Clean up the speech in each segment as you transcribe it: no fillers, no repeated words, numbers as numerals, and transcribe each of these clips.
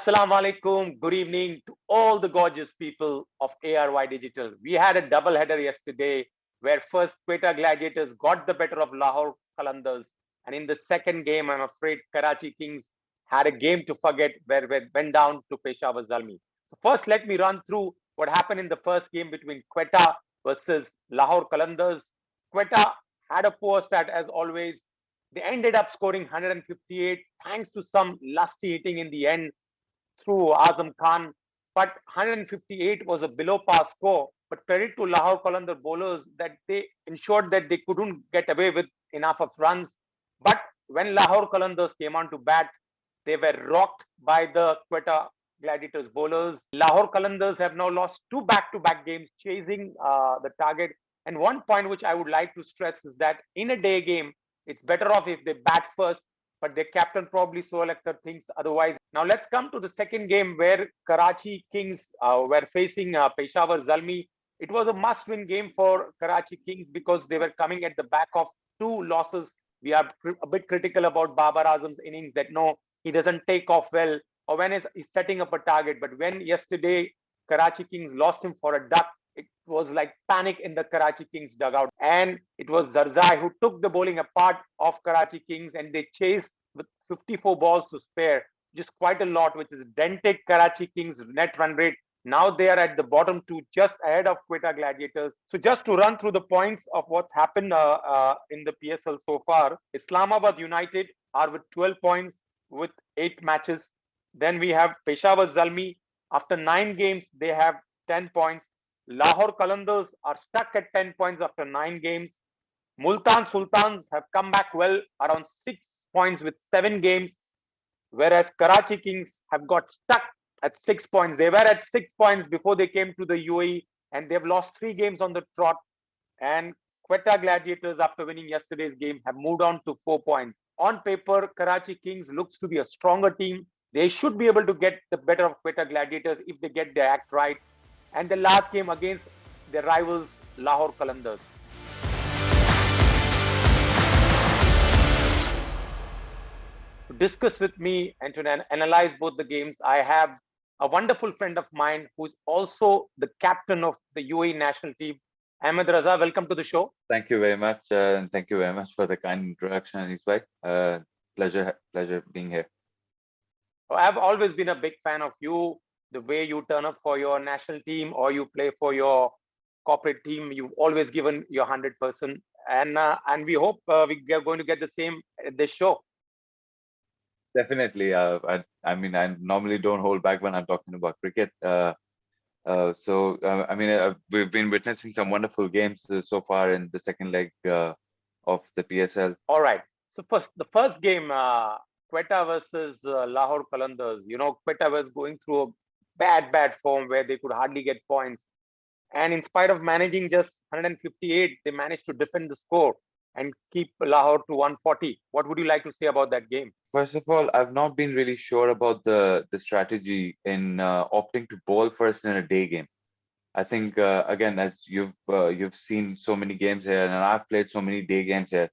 Assalamu alaikum. Good evening to all the gorgeous people of ARY Digital. We had a double header yesterday where first Quetta Gladiators got the better of Lahore Qalandars. And in the second game, I'm afraid Karachi Kings had a game to forget where we went down to Peshawar Zalmi. So first, let me run through what happened in the first game between Quetta versus Lahore Qalandars. Quetta had a poor start as always. They ended up scoring 158 thanks to some lusty hitting in the end through Azam Khan, but 158 was a below par score. But credit to Lahore Qalandar bowlers that they ensured that they couldn't get away with enough of runs. But when Lahore Qalandars came on to bat, they were rocked by the Quetta Gladiators bowlers. Lahore Qalandars have now lost two back-to-back games chasing the target. And one point which I would like to stress is that in a day game, it's better off if they bat first, but their captain probably so elected things otherwise. Now let's come to the second game where Karachi Kings were facing Peshawar Zalmi. It was a must-win game for Karachi Kings because they were coming at the back of two losses. We are a bit critical about Babar Azam's innings that no, he doesn't take off well or when he's setting up a target. But when yesterday Karachi Kings lost him for a duck, it was like panic in the Karachi Kings dugout. And it was Zarzai who took the bowling apart of Karachi Kings and they chased with 54 balls to spare, just quite a lot, which is dented Karachi Kings net run rate. Now they are at the bottom two, just ahead of Quetta Gladiators. So just to run through the points of what's happened in the PSL so far, Islamabad United are with 12 points with 8 matches. Then we have Peshawar Zalmi. After 9 games, they have 10 points. Lahore Qalandars are stuck at 10 points after 9 games. Multan Sultans have come back well, around 6 points with 7 games, whereas Karachi Kings have got stuck at 6 points. They were at 6 points before they came to the UAE, and they've lost 3 games on the trot. And Quetta Gladiators, after winning yesterday's game, have moved on to 4 points. On paper, Karachi Kings looks to be a stronger team. They should be able to get the better of Quetta Gladiators if they get their act right. And the last game against their rivals, Lahore Qalandars. To discuss with me and to analyze both the games, I have a wonderful friend of mine who's also the captain of the UAE national team, Ahmed Raza. Welcome to the show. Thank you very much, and thank you very much for the kind introduction, Anisbhai. Pleasure being here. I've always been a big fan of you, the way you turn up for your national team or you play for your corporate team. You've always given your 100%, and we hope we are going to get the same at this show. Definitely. I mean, I normally don't hold back when I'm talking about cricket. We've been witnessing some wonderful games so far in the second leg of the PSL. All right. So the first game, Quetta versus Lahore Qalandars. You know, Quetta was going through a bad form where they could hardly get points. And in spite of managing just 158, they managed to defend the score and keep Lahore to 140. What would you like to say about that game? First of all, I've not been really sure about the strategy in opting to bowl first in a day game. I think again, as you've seen so many games here, and I've played so many day games here.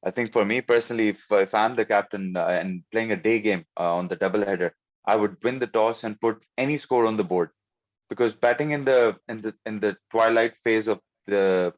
I think for me personally, if I'm the captain and playing a day game on the double header, I would win the toss and put any score on the board, because batting in the twilight phase of the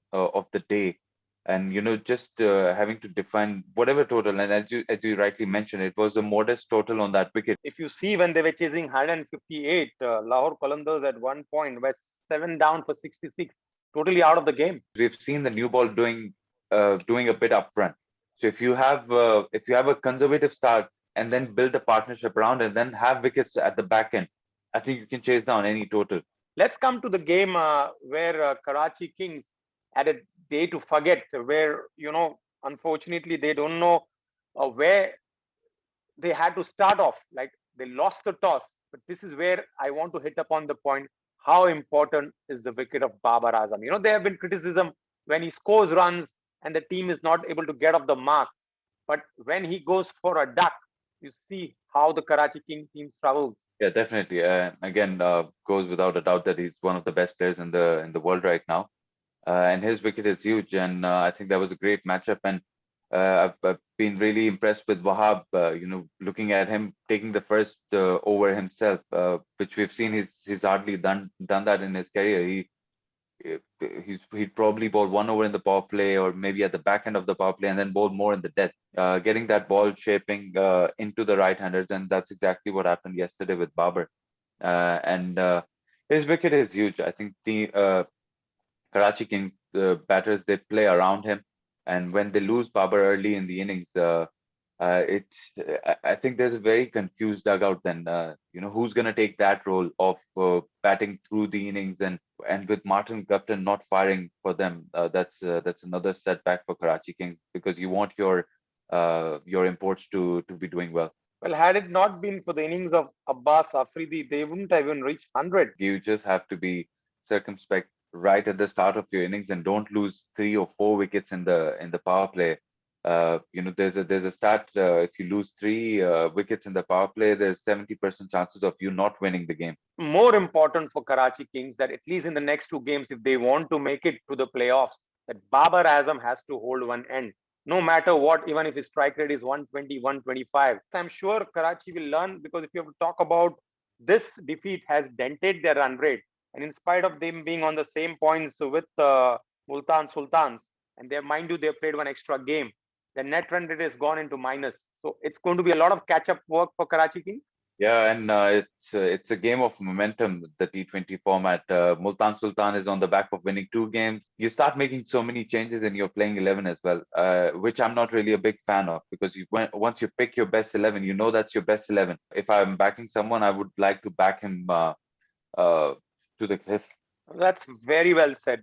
day, and just having to define whatever total, and as you rightly mentioned, it was a modest total on that wicket. If you see when they were chasing 158, Lahore Qalandars at one point were 7 down for 66, totally out of the game. We've seen the new ball doing a bit up front. So if you have a conservative start and then build a partnership around and then have wickets at the back end, I think you can chase down any total. Let's come to the game where Karachi Kings had a day to forget, where, unfortunately, they don't know where they had to start off. Like, they lost the toss. But this is where I want to hit upon the point. How important is the wicket of Babar Azam? There have been criticism when he scores runs and the team is not able to get off the mark. But when he goes for a duck, you see how the Karachi King team struggles. Yeah, definitely. Again, goes without a doubt that he's one of the best players in the world right now, and his wicket is huge. And I think that was a great matchup. And I've been really impressed with Wahab. Looking at him taking the first over himself, which we've seen he's hardly done that in his career. He'd probably bowl one over in the power play or maybe at the back end of the power play and then bowl more in the death, getting that ball shaping into the right-handers, and that's exactly what happened yesterday with Babar. And his wicket is huge. I think the Karachi Kings batters, they play around him, and when they lose Babar early in the innings, it I think there's a very confused dugout. Then who's going to take that role of batting through the innings, and with Martin Gupton not firing for them, that's another setback for Karachi Kings, because you want your imports to be doing well. Well, had it not been for the innings of Abbas Afridi, they wouldn't have even reached 100. You just have to be circumspect right at the start of your innings and don't lose 3 or 4 wickets in the power play. There's a stat, if you lose 3 wickets in the power play, there's 70% chances of you not winning the game. More important for Karachi Kings that at least in the next 2 games, if they want to make it to the playoffs, that Babar Azam has to hold one end. No matter what, even if his strike rate is 120, 125. I'm sure Karachi will learn, because if you have to talk about this defeat has dented their run rate. And in spite of them being on the same points with Multan Sultans, and they mind you, they played one extra game, the net run rate has gone into minus. So it's going to be a lot of catch-up work for Karachi Kings. Yeah, and it's a game of momentum, the T20 format. Multan Sultan is on the back of winning 2 games. You start making so many changes in your playing 11 as well, which I'm not really a big fan of, because once you pick your best 11, you know that's your best 11. If I'm backing someone, I would like to back him to the cliff. That's very well said.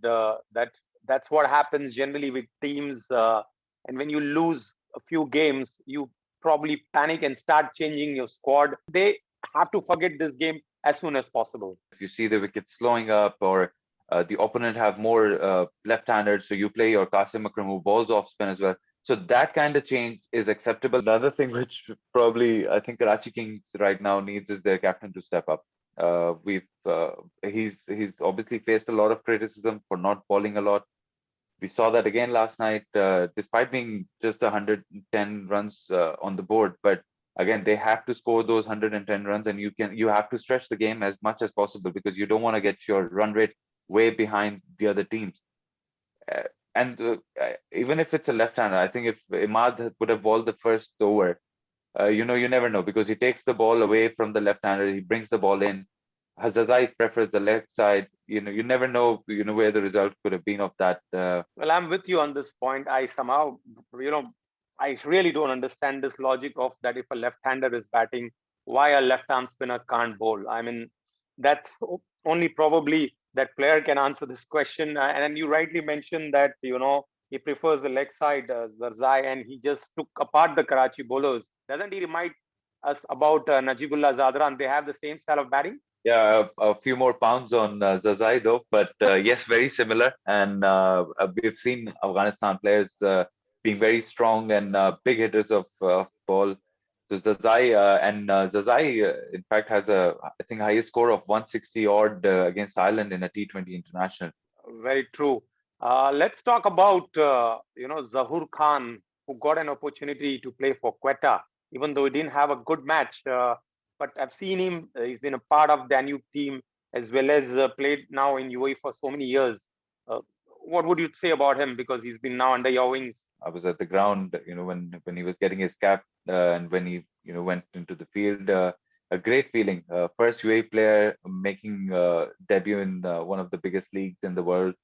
That's what happens generally with teams, and when you lose a few games, you probably panic and start changing your squad. They have to forget this game as soon as possible. If you see the wickets slowing up, or the opponent have more left-handers, so you play your Qasim Akram who balls off spin as well. So that kind of change is acceptable. Another thing which probably I think Karachi Kings right now needs is their captain to step up. He's obviously faced a lot of criticism for not bowling a lot. We saw that again last night, despite being just 110 runs on the board. But again, they have to score those 110 runs, and you have to stretch the game as much as possible, because you don't want to get your run rate way behind the other teams. And even if it's a left-hander, I think if Imad would have bowled the first over, you never know, because he takes the ball away from the left-hander, he brings the ball in. Hazazai prefers the left side. You never know, where the result could have been of that. Well, I'm with you on this point. I somehow, I really don't understand this logic of that if a left-hander is batting, why a left-arm spinner can't bowl. I mean, that's only probably that player can answer this question. And you rightly mentioned that, he prefers the leg side, Zarzai, and he just took apart the Karachi bowlers. Doesn't he remind us about Najibullah Zadran? They have the same style of batting. Yeah, a few more pounds on Zazai though, but yes, very similar. And we've seen Afghanistan players being very strong and big hitters of ball. So Zazai, in fact, has I think highest score of 160 odd against Ireland in a T20 international. Very true. Let's talk about Zahur Khan, who got an opportunity to play for Quetta, even though he didn't have a good match. But I've seen him. He's been a part of Danube team, as well as played now in UAE for so many years. What would you say about him? Because he's been now under your wings. I was at the ground, when he was getting his cap, and when he, went into the field. A great feeling. First UAE player making debut in one of the biggest leagues in the world.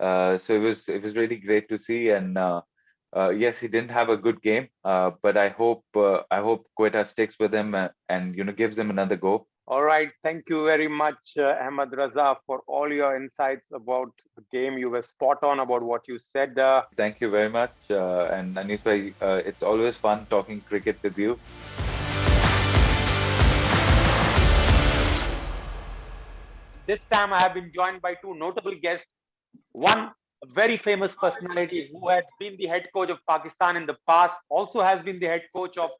So it was really great to see. And yes, he didn't have a good game, but I hope Quetta sticks with him and gives him another go. All right. Thank you very much, Ahmed Raza, for all your insights about the game. You were spot on about what you said. Thank you very much. And Anis bhai, it's always fun talking cricket with you. This time I have been joined by two notable guests. One, a very famous personality who has been the head coach of Pakistan in the past, also has been the head coach of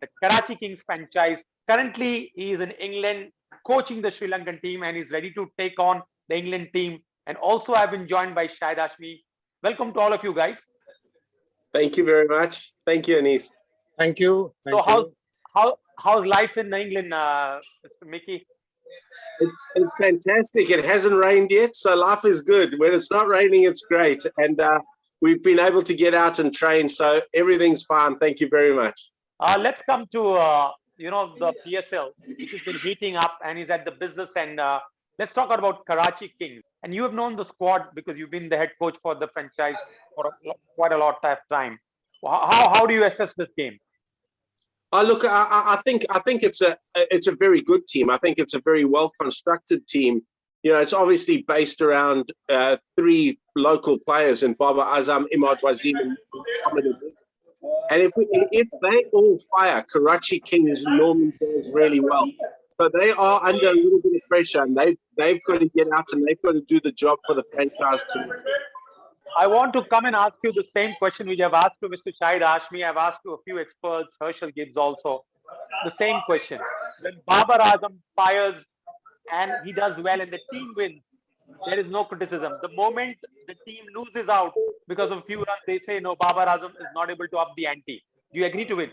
the Karachi Kings franchise. Currently, he is in England coaching the Sri Lankan team and is ready to take on the England team. And also, I've been joined by Shahid Hashmi. Welcome to all of you guys. Thank you very much. Thank you, Anis. Thank you. So Thank you. how's life in England, Mr. Mickey? It's fantastic. It hasn't rained yet, so life is good. When it's not raining, it's great. And we've been able to get out and train, so everything's fine. Thank you very much. Let's come to the PSL, which has been heating up and is at the business end. Let's talk about Karachi Kings. And you have known the squad because you've been the head coach for the franchise for quite a lot of time. How do you assess this game? Look, I think it's a very good team. I think it's a very well constructed team. You know, it's obviously based around three local players in Baba Azam, Imad Wazim, and Mohammed Abid. And if they all fire, Karachi Kings normally does really well. So they are under a little bit of pressure, and they've got to get out and they've got to do the job for the franchise team. I want to come and ask you the same question which I've asked to Mr. Shahid Hashmi. I've asked to a few experts, Herschel Gibbs also. The same question. When Babar Azam fires and he does well and the team wins, there is no criticism. The moment the team loses out because of a few runs, they say, no, Babar Azam is not able to up the ante. Do you agree to it?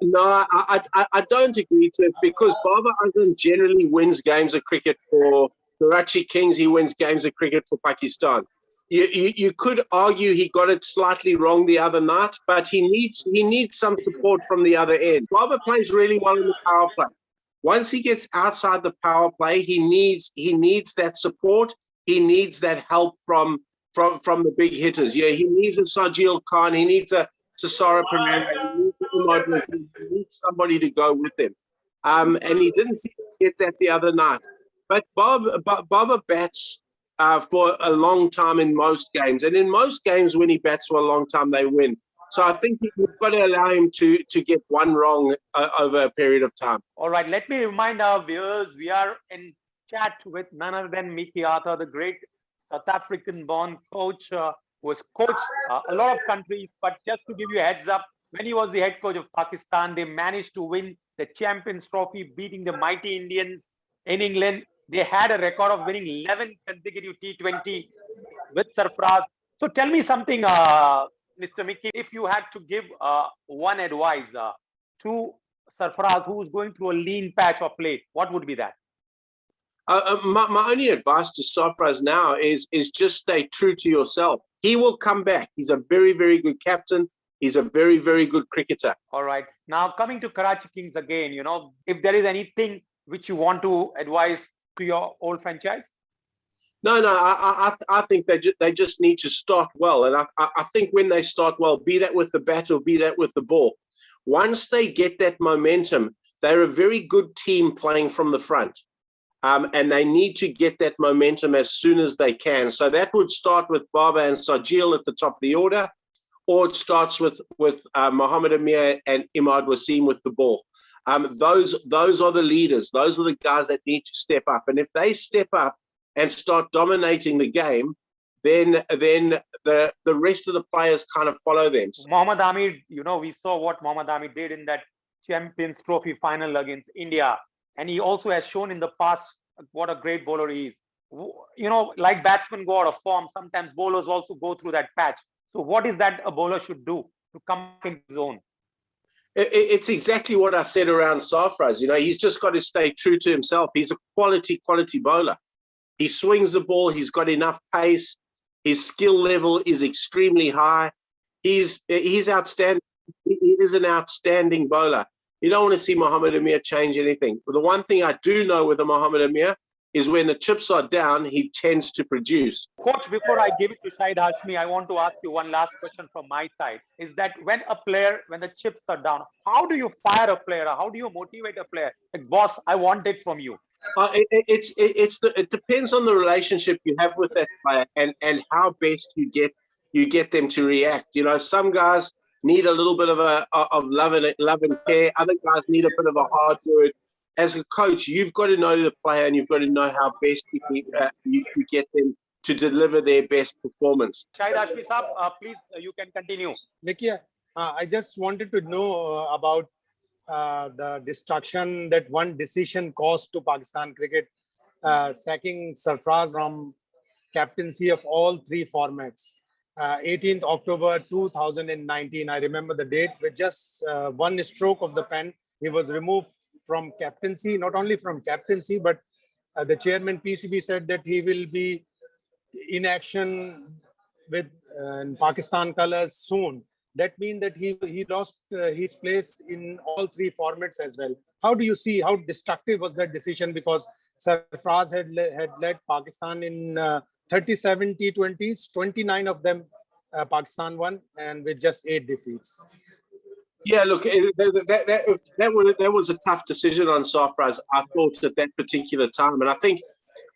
No, I don't agree to it because Baba Azam generally wins games of cricket for Karachi Kings. He wins games of cricket for Pakistan. You could argue he got it slightly wrong the other night, but he needs some support from the other end. Baba plays really well in the power play. Once he gets outside the power play, he needs that support. He needs that help from the big hitters. Yeah, he needs a Sajil Khan. He needs a Sasara Pereira. He needs somebody to go with him. And he didn't seem to get that the other night. But Baba bats for a long time in most games. And in most games, when he bats for a long time, they win. So I think we've got to allow him to get one wrong over a period of time. All right. Let me remind our viewers, we are in chat with none other than Mickey Arthur, the great South African-born coach who has coached a lot of countries. But just to give you a heads up, when he was the head coach of Pakistan, they managed to win the Champions Trophy, beating the mighty Indians in England. They had a record of winning 11 consecutive T20 with Sarfraz. So tell me something, Mr. Mickey, if you had to give one advice to Sarfraz, who's going through a lean patch of late, what would be that? My only advice to Sarfraz now is just stay true to yourself. He will come back. He's a very, very good captain. He's a very, very good cricketer. All right. Now, coming to Karachi Kings again, if there is anything which you want to advise to your old franchise? No, I think they just need to start well. And I think when they start well, be that with the bat or be that with the ball, once they get that momentum, they're a very good team playing from the front. And they need to get that momentum as soon as they can. So that would start with Baba and Sajil at the top of the order, or it starts with Mohammed Amir and Imad Wasim with the ball. Those are the leaders. Those are the guys that need to step up. And if they step up and start dominating the game, then the rest of the players kind of follow them. Mohammed Amir, we saw what Mohammed Amir did in that Champions Trophy final against India. And he also has shown in the past what a great bowler he is. Like batsmen go out of form, sometimes bowlers also go through that patch. So what is that a bowler should do to come in his own? It's exactly what I said around Sarfraz. He's just got to stay true to himself. He's a quality bowler. He swings the ball. He's got enough pace. His skill level is extremely high. He's outstanding. He is an outstanding bowler. You don't want to see Mohammed Amir change anything. But the one thing I do know with the Mohammed Amir is when the chips are down, he tends to produce. Coach, before I give it to Shahid Hashmi, I want to ask you one last question from my side. Is that when the chips are down, how do you fire a player? How do you motivate a player? Like, boss, I want it from you. It depends on the relationship you have with that player and how best you get them to react. Some guys need a little bit of love and care. Other guys need a bit of a hard word. As a coach, you've got to know the player and you've got to know how best you get them to deliver their best performance. Shahid Hashmi Saab, please, you can continue. Mickey, I just wanted to know about the destruction that one decision caused to Pakistan cricket, sacking Sarfraz from captaincy of all three formats. 18th October 2019. I remember the date. With just one stroke of the pen, he was removed from captaincy. Not only from captaincy, but the chairman PCB said that he will be in action with in Pakistan colors soon. That means that he lost his place in all three formats as well. How do you see how destructive was that decision? Because Sarfraz had led Pakistan in 37 T20s, 29 of them Pakistan won, and with just 8 defeats. Yeah, look, that was a tough decision on Sarfraz, I thought, at that particular time. And I think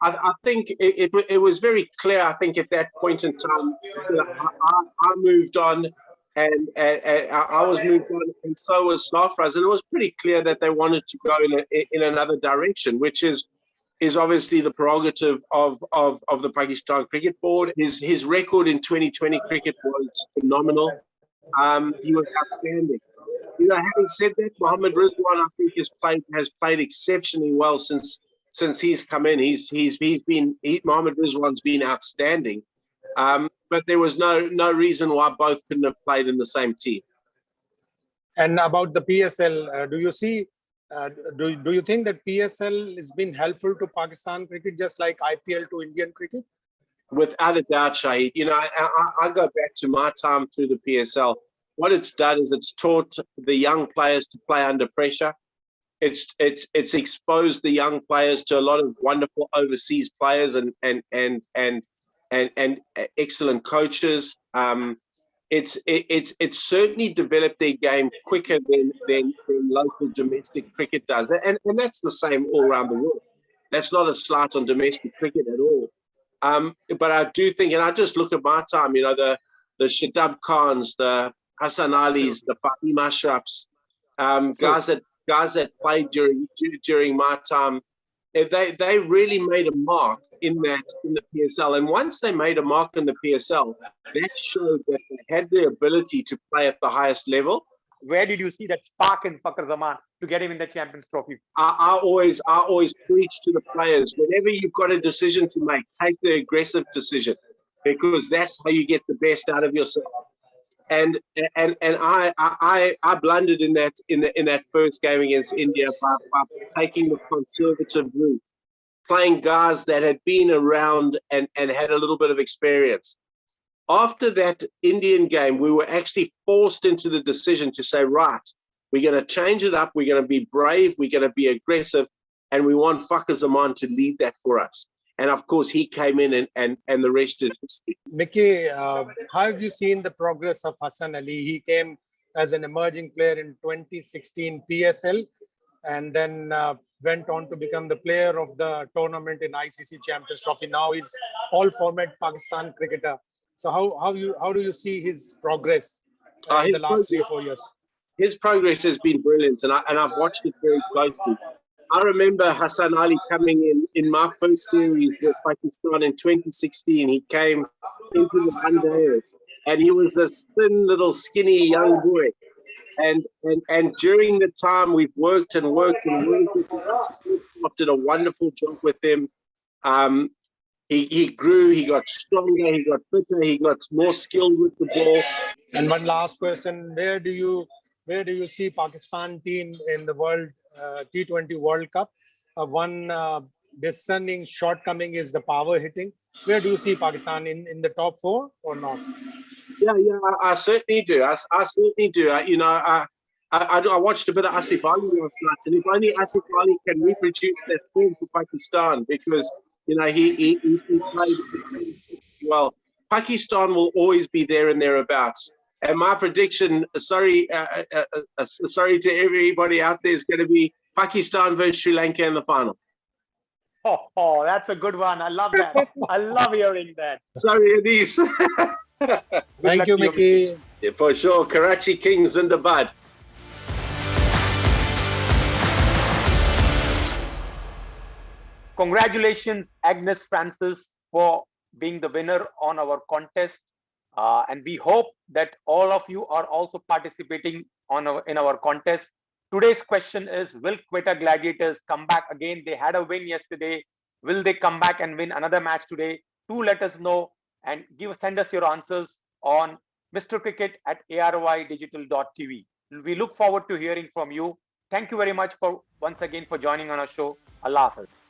it was very clear, I think, at that point in time, that I moved on and I was moved on, and so was Sarfraz. And it was pretty clear that they wanted to go in another direction, which is obviously the prerogative of the Pakistan Cricket Board. His record in 2020 cricket was phenomenal. He was outstanding. Having said that, Mohammad Rizwan, I think, has played exceptionally well since he's come in. Mohammad Rizwan's been outstanding. But there was no reason why both couldn't have played in the same team. And about the PSL, do you see? Do you think that PSL has been helpful to Pakistan cricket, just like IPL to Indian cricket? Without a doubt, Shahid. I go back to my time through the PSL. What it's done is it's taught the young players to play under pressure. It's exposed the young players to a lot of wonderful overseas players and excellent coaches. It's certainly developed their game quicker than local domestic cricket does, and that's the same all around the world. That's not a slight on domestic cricket at all. But I do think, and I just look at my time, the Shadab Khans, the Hassan Alis, the Fahim Ashrafs, guys that played during my time, they really made a mark in the PSL. And once they made a mark in the PSL, that showed that they had the ability to play at the highest level. Where did you see that spark in Fakhr Zaman to get him in the Champions Trophy? I always preach to the players, whenever you've got a decision to make, take the aggressive decision, because that's how you get the best out of yourself. And I blundered in that first game against India by taking the conservative route, playing guys that had been around and had a little bit of experience. After that Indian game, we were actually forced into the decision to say, right, we're going to change it up. We're going to be brave. We're going to be aggressive. And we want Fakhr Zaman to lead that for us. And of course, he came in and the rest is history. Mickey, how have you seen the progress of Hassan Ali? He came as an emerging player in 2016 PSL and then went on to become the player of the tournament in ICC Champions Trophy. Now he's all format Pakistan cricketer. So how do you see his progress in the last 3 or 4 years? His progress has been brilliant, and I've watched it very closely. I remember Hassan Ali coming in my first series with Pakistan in 2016. He came into the one dayers, and he was this thin little skinny young boy. And during the time we've worked and worked with him, did a wonderful job with him. He grew, he got stronger, he got fitter, he got more skilled with the ball. And one last question: where do you see Pakistan team in the World T20 World Cup? One discerning shortcoming is the power hitting. Where do you see Pakistan in the top 4 or not? Yeah, I certainly do. I certainly do. I watched a bit of Asif Ali last night, and if only Asif Ali can reproduce that form for Pakistan, because he played well. Pakistan will always be there and thereabouts. And my prediction, sorry to everybody out there, is going to be Pakistan versus Sri Lanka in the final. Oh, that's a good one. I love that. I love hearing that. Sorry, Adis. Thank you, Mickey. Yeah, for sure. Karachi Kings in the bud. Congratulations, Agnes Francis, for being the winner on our contest. And we hope that all of you are also participating in our contest. Today's question is, will Quetta Gladiators come back again? They had a win yesterday. Will they come back and win another match today? Do let us know and send us your answers on Mr. Cricket at arYdigital.tv. We look forward to hearing from you. Thank you very much for once again for joining on our show. Allah Hafiz.